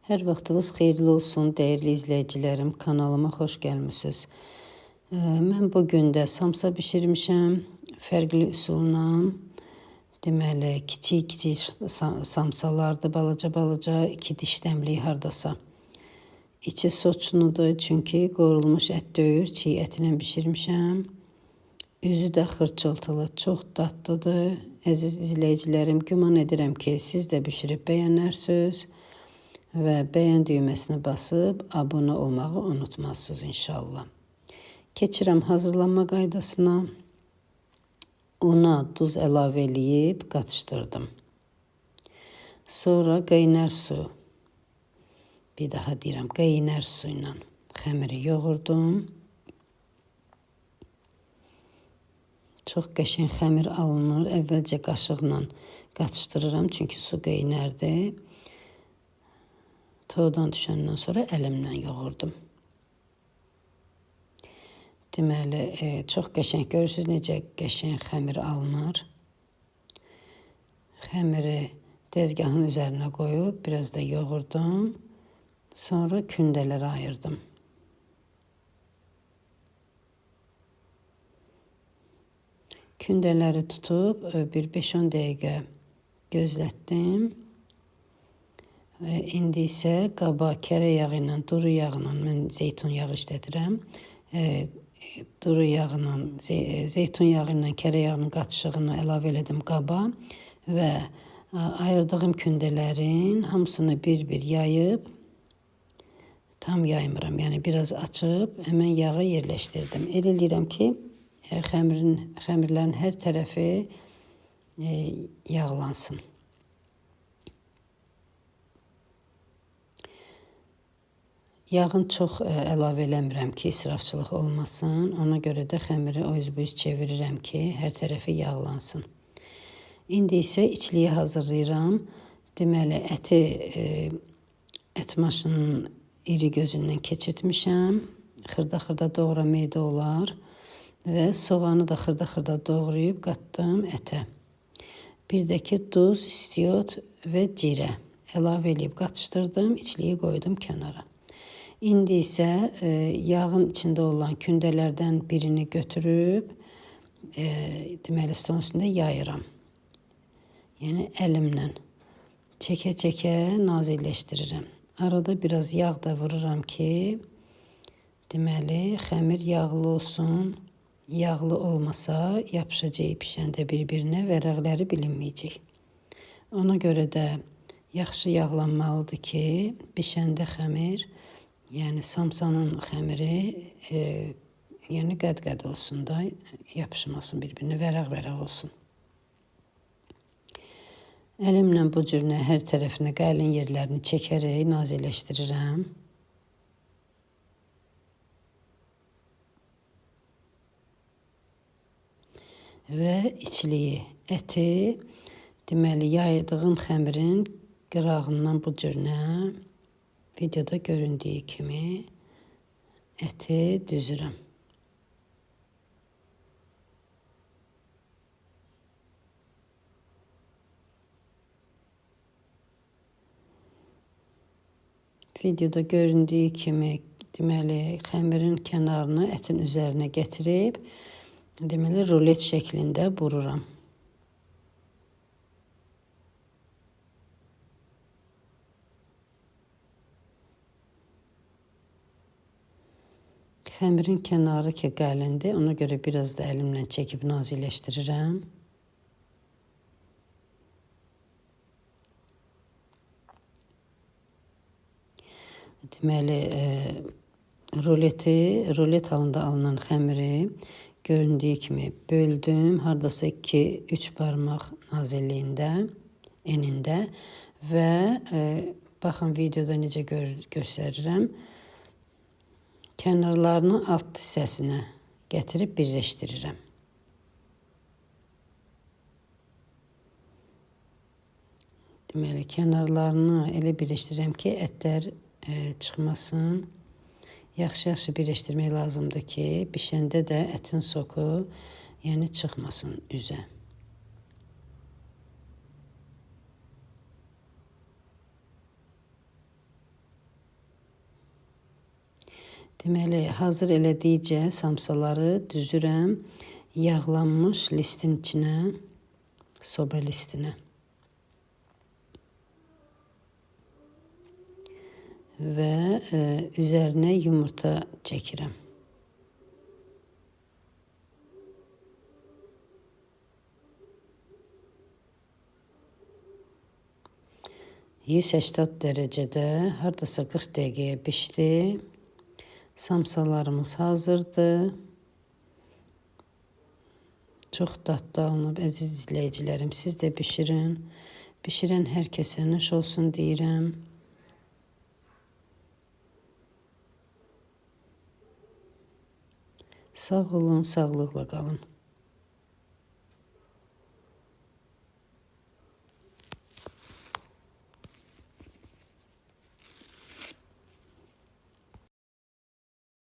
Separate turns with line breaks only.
Hər vaxtınız xeyirli olsun, dəyərli izləyicilərim. Kanalıma xoş gəlmisiniz. Mən bugün də samsa bişirmişəm. Fərqli üsulla. Deməli, kiçik samsalardır, balaca, 2 diş dəmlik hardasa. İçi soçnudur, çünki qovrulmuş ət deyil, çiğ ətinə bişirmişəm. Üzü də xırçıltılı, çox dadlıdır. Əziz izləyicilərim, güman edirəm ki, siz də bişirib bəyənərsiniz. Və bəyən düyməsinə basıb abunə olmağı unutmazsınız inşallah. Keçirəm hazırlanma qaydasına. Una, duz əlavə eləyib qatışdırdım. Sonra qaynar su. Bir daha deyirəm, qaynar su ilə xəmiri yoğurdum. Çox qəşəng xəmir alınır. Əvvəlcə qaşıqla qatışdırıram, çünki su qaynardır. Toğdan düşəndən sonra əlimlə yoğurdum. Deməli, çox qəşəng görürsünüz necə qəşəng xəmir alınır. Xəmiri tezgahın üzərinə qoyub biraz da yoğurdum. Sonra kündələrə ayırdım. Kündələri tutub bir 5-10 dəqiqə gözlətdim. İndi isə qaba kərə yağı ilə, duru yağla, mən zeytun yağı işlədirəm. Duru yağla, zeytun yağı ilə kərə yağının qatışığını əlavə elədim qaba və ayırdığım kündələrin hamısını bir-bir yayıb, tam yaymıram, yəni biraz açıb, həmən yağı yerləşdirdim. Elə eləyirəm ki, xəmirlərin hər tərəfi yağlansın. Yağın çox əlavə eləmirəm ki, israfçılıq olmasın. Ona görə də xəmiri o üz bu üz çevirirəm ki, hər tərəfi yağlansın. İndi isə içliyi hazırlayıram. Deməli, ət maşının iri gözündən keçirtmişəm. Xırda-xırda doğramaq da olar. Və soğanı da xırda-xırda doğrayıb qatdım ətə. Bir də ki, duz, istiot və cirə əlavə eləyib qatışdırdım. İçliyi qoydum kənara. İndi isə yağın içində olan kündələrdən birini götürüb, deməli, stolun üstündə yayıram. Yəni, əlimlə çəkə-çəkə nazilləşdirirəm. Arada biraz yağ da vururam ki, deməli, xəmir yağlı olsun. Yağlı olmasa, yapışacaq pişəndə bir-birinə, vərəqləri bilinməyəcək. Ona görə də yaxşı yağlanmalıdır ki, bişəndə xəmir, yəni samsanın xəmiri, yəni qəd-qəd olsun da, yapışmasın bir-birinə, vərəq-vərəq olsun. Əlimlə bu cürünə hər tərəfinə qəlin yerlərini çəkərək nazilləşdirirəm. Və içliyi, əti, deməli, yaydığım xəmirin qırağından bu cürünə, videoda göründüyü kimi əti düzürəm. Videoda göründüyü kimi, deməli, xəmirin kənarını ətin üzərinə gətirib, deməli, rulet şəklində bururam. Xəmirin kənarı ki, qəlindir, ona görə biraz da əlimlə çəkib nazilləşdirirəm. Deməli, rulet halında alınan xəmiri göründüyü kimi böldüm. Hardasa 2-3 barmaq nazilliyində, enində və baxın, videoda necə göstərirəm. Kənarlarını alt hissəsinə gətirib birləşdirirəm. Deməli, kənarlarını elə birləşdirirəm ki, ətlər çıxmasın. Yaxşı birləşdirmək lazımdır ki, bişəndə də ətin soku, yəni çıxmasın üzə. Deməli, hazır elədikcə samsaları düzürəm yağlanmış listin içinə, soba listinə. Və üzərinə yumurta çəkirəm. ...180 dərəcədə hardasa 40 dəqiqəyə pişdi. Samsalarımız hazırdır. Çox dadlı alınıb, əziz izləyicilərim. Siz də bişirin. Bişirən hər kəsə nuş olsun deyirəm. Sağ olun, sağlıqla qalın.